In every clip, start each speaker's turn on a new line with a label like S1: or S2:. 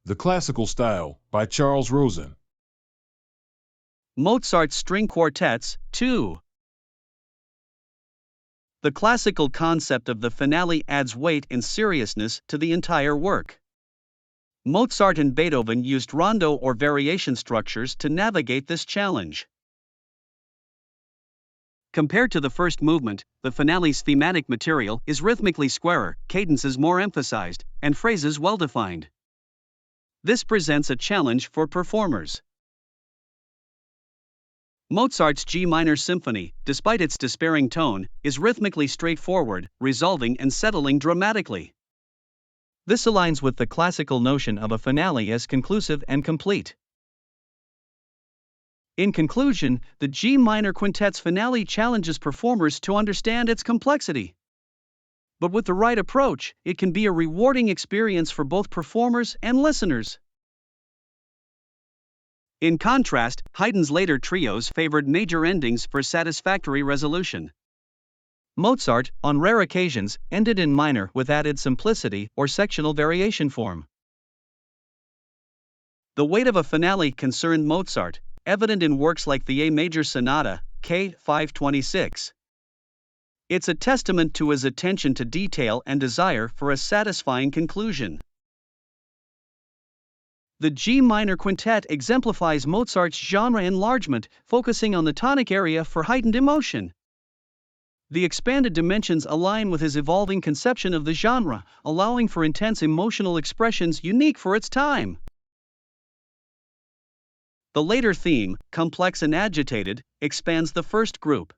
S1: The Classical Style by Charles Roson.
S2: Mozart's String Quartets, 2. The classical concept of the finale adds weight and seriousness to the entire work. Mozart and Beethoven used rondo or variation structures to navigate this challenge. Compared to the first movement, the finale's thematic material is rhythmically squarer, cadences more emphasized, and phrases well-defined. This presents a challenge for performers. Mozart's G minor symphony, despite its despairing tone, is rhythmically straightforward, resolving and settling dramatically. This aligns with the classical notion of a finale as conclusive and complete. In conclusion, the G minor quintet's finale challenges performers to understand its complexity. But with the right approach, it can be a rewarding experience for both performers and listeners. In contrast, Haydn's later trios favored major endings for satisfactory resolution. Mozart, on rare occasions, ended in minor with added simplicity or sectional variation form. The weight of a finale concerned Mozart, evident in works like the A major sonata, K.526. It's a testament to his attention to detail and desire for a satisfying conclusion. The G minor quintet exemplifies Mozart's genre enlargement, focusing on the tonic area for heightened emotion. The expanded dimensions align with his evolving conception of the genre, allowing for intense emotional expressions unique for its time. The later theme, complex and agitated, expands the first group.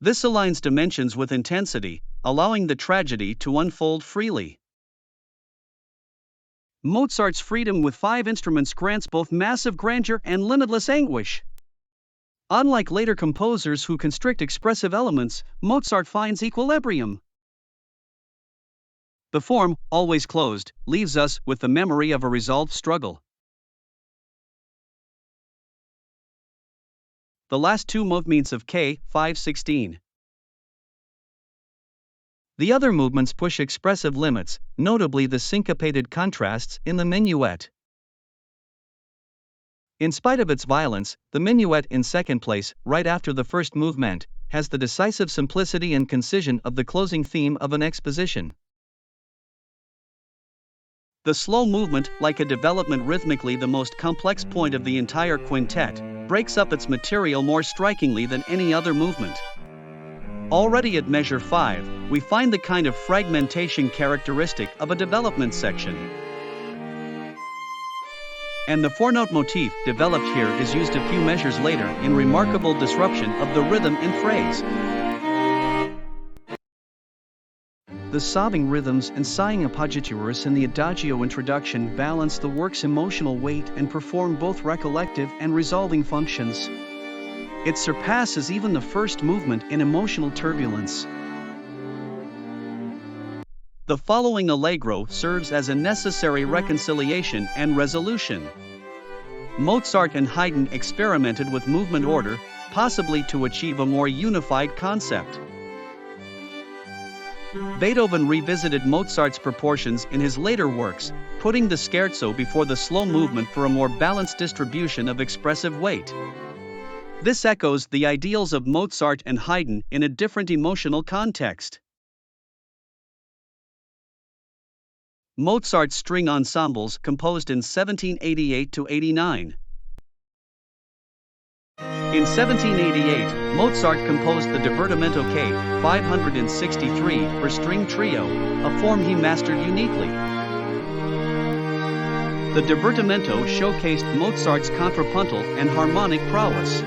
S2: This aligns dimensions with intensity, allowing the tragedy to unfold freely. Mozart's freedom with 5 instruments grants both massive grandeur and limitless anguish. Unlike later composers who constrict expressive elements, Mozart finds equilibrium. The form, always closed, leaves us with the memory of a resolved struggle. The last 2 movements of K.516. The other movements push expressive limits, notably the syncopated contrasts in the minuet. In spite of its violence, the minuet in second place, right after the first movement, has the decisive simplicity and concision of the closing theme of an exposition. The slow movement, like a development rhythmically the most complex point of the entire quintet, breaks up its material more strikingly than any other movement. Already at measure 5, we find the kind of fragmentation characteristic of a development section. And the 4-note motif developed here is used a few measures later in remarkable disruption of the rhythm in phrase. The sobbing rhythms and sighing appoggiaturus in the adagio introduction balance the work's emotional weight and perform both recollective and resolving functions. It surpasses even the first movement in emotional turbulence. The following allegro serves as a necessary reconciliation and resolution. Mozart and Haydn experimented with movement order, possibly to achieve a more unified concept. Beethoven revisited Mozart's proportions in his later works, putting the scherzo before the slow movement for a more balanced distribution of expressive weight. This echoes the ideals of Mozart and Haydn in a different emotional context. Mozart's string ensembles composed in 1788–89. In 1788, Mozart composed the Divertimento K.563 for string trio, a form he mastered uniquely. The Divertimento showcased Mozart's contrapuntal and harmonic prowess.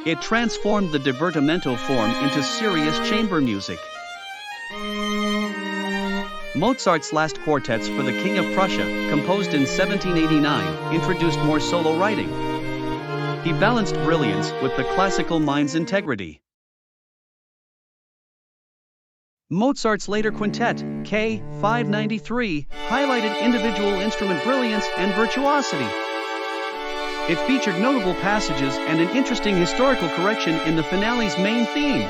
S2: It transformed the Divertimento form into serious chamber music. Mozart's last quartets for the King of Prussia, composed in 1789, introduced more solo writing. He balanced brilliance with the classical mind's integrity. Mozart's later quintet, K.593, highlighted individual instrument brilliance and virtuosity. It featured notable passages and an interesting historical correction in the finale's main theme.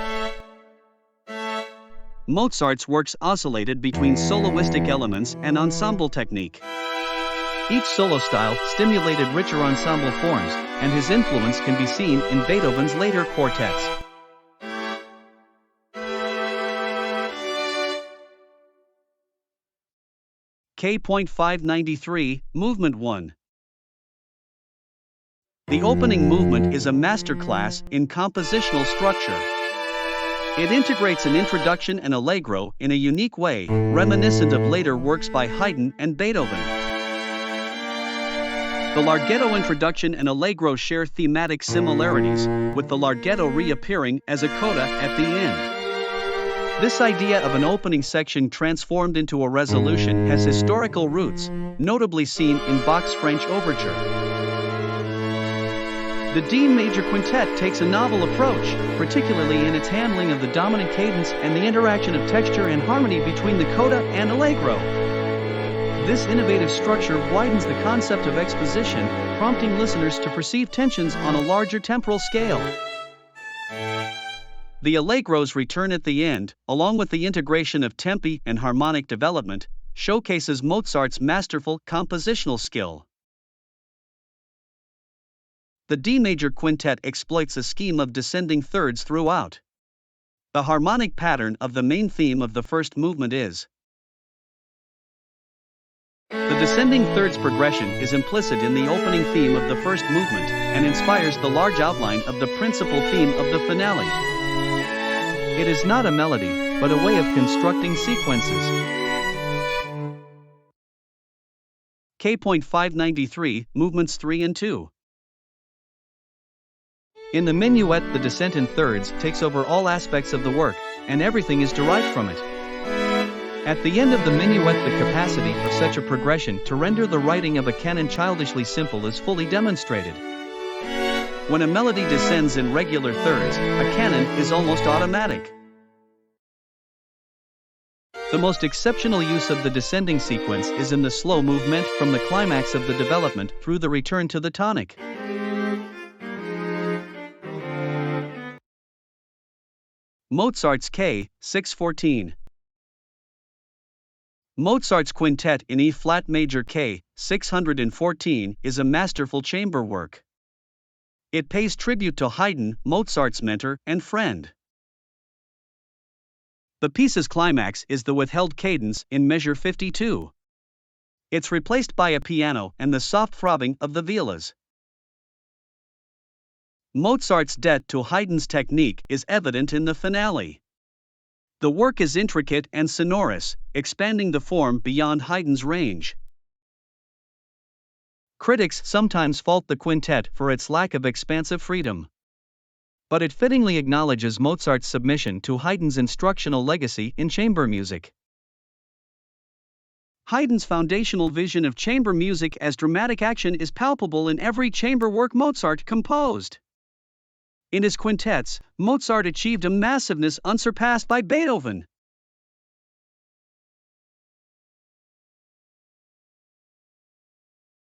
S2: Mozart's works oscillated between soloistic elements and ensemble technique. Each solo style stimulated richer ensemble forms, and his influence can be seen in Beethoven's later quartets. K.593 Movement I. The opening movement is a masterclass in compositional structure. It integrates an introduction and allegro in a unique way, reminiscent of later works by Haydn and Beethoven. The larghetto introduction and allegro share thematic similarities, with the larghetto reappearing as a coda at the end. This idea of an opening section transformed into a resolution has historical roots, notably seen in Bach's French Overture. The D major quintet takes a novel approach, particularly in its handling of the dominant cadence and the interaction of texture and harmony between the coda and allegro. This innovative structure widens the concept of exposition, prompting listeners to perceive tensions on a larger temporal scale. The allegros return at the end, along with the integration of tempi and harmonic development, showcases Mozart's masterful compositional skill. The D major quintet exploits a scheme of descending thirds throughout. The harmonic pattern of the main theme of the first movement is. The descending thirds progression is implicit in the opening theme of the first movement and inspires the large outline of the principal theme of the finale. It is not a melody, but a way of constructing sequences. K.593 Movements 3 and 2. In the minuet, the descent in thirds takes over all aspects of the work, and everything is derived from it. At the end of the minuet, the capacity of such a progression to render the writing of a canon childishly simple is fully demonstrated. When a melody descends in regular thirds, a canon is almost automatic. The most exceptional use of the descending sequence is in the slow movement from the climax of the development through the return to the tonic. Mozart's K.614. Mozart's quintet in E-flat major K.614 is a masterful chamber work. It pays tribute to Haydn, Mozart's mentor and friend. The piece's climax is the withheld cadence in measure 52. It's replaced by a piano and the soft throbbing of the violas. Mozart's debt to Haydn's technique is evident in the finale. The work is intricate and sonorous, expanding the form beyond Haydn's range. Critics sometimes fault the quintet for its lack of expansive freedom. But it fittingly acknowledges Mozart's submission to Haydn's instructional legacy in chamber music. Haydn's foundational vision of chamber music as dramatic action is palpable in every chamber work Mozart composed. In his quintets, Mozart achieved a massiveness unsurpassed by Beethoven.